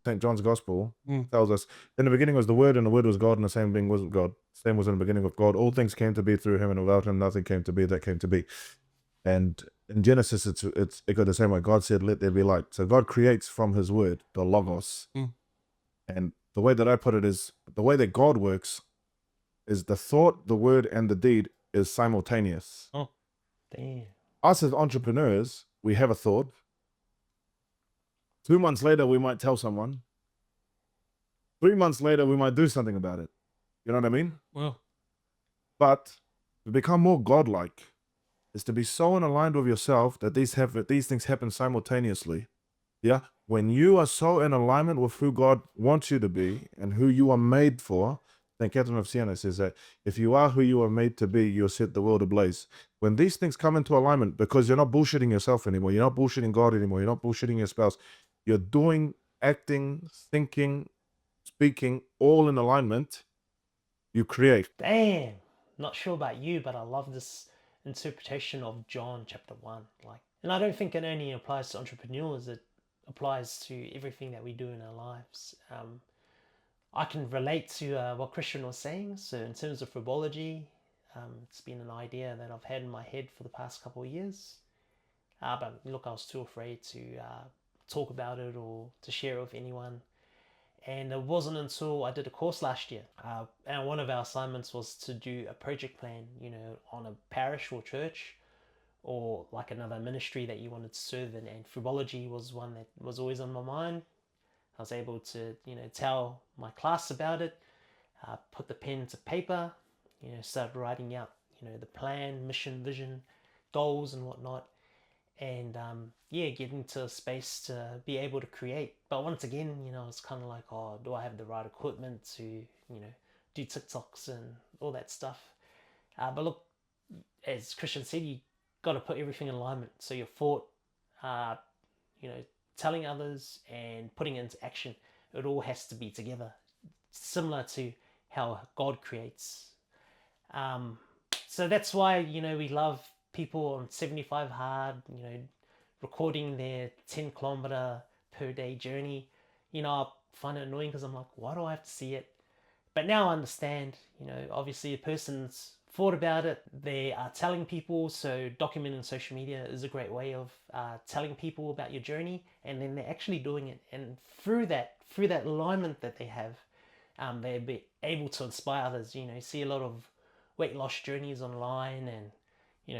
St. John's Gospel tells us, in the beginning was the Word, and the Word was God, and the same thing was God. Same was in the beginning of God. All things came to be through him, and without him nothing came to be that came to be. And in Genesis, it got the same way. God said, "Let there be light." So God creates from his word, the Logos. And the way that I put it is, the way that God works is the thought, the word, and the deed is simultaneous. Oh, damn. Us as entrepreneurs, we have a thought. 2 months later, we might tell someone. 3 months later, we might do something about it. You know what I mean? Well, But to become more godlike is to be so aligned with yourself that these things happen simultaneously. Yeah? When you are so in alignment with who God wants you to be and who you are made for, then Catherine of Siena says that if you are who you are made to be, you'll set the world ablaze. When these things come into alignment, because you're not bullshitting yourself anymore, you're not bullshitting God anymore, you're not bullshitting your spouse, you're doing, acting, thinking, speaking, all in alignment, you create. damn. Not sure about you, but I love this interpretation of John chapter 1. And I don't think it only applies to entrepreneurs, it applies to everything that we do in our lives. I can relate to what Christian was saying. So in terms of fribology, it's been an idea that I've had in my head for the past couple of years. But look, I was too afraid to talk about it or to share it with anyone. And it wasn't until I did a course last year, and one of our assignments was to do a project plan, on a parish or church, or like another ministry that you wanted to serve in. And fribology was one that was always on my mind. I was able to, tell my class about it, put the pen to paper, start writing out, the plan, mission, vision, goals, and whatnot. And get into a space to be able to create. But once again, it's kind of like, oh, do I have the right equipment to, do TikToks and all that stuff? But look, as Christian said, you got to put everything in alignment. So your thought, telling others and putting it into action, it all has to be together, similar to how God creates. So that's why, we love people on 75 hard, recording their 10-kilometer per day journey. I find it annoying because I'm like, why do I have to see it? But now I understand, obviously a person's thought about it, they are telling people, so documenting social media is a great way of telling people about your journey, and then they're actually doing it. And through that alignment that they have, they'll be able to inspire others. See a lot of weight loss journeys online, and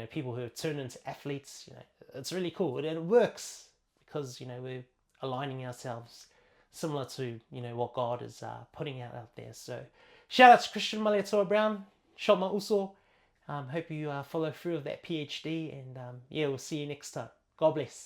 people who have turned into athletes. It's really cool, and it works because we're aligning ourselves similar to what God is putting out there. So shout out to Christian Malietoa Brown, Shoma Uso. Hope you follow through with that PhD, and we'll see you next time. God bless.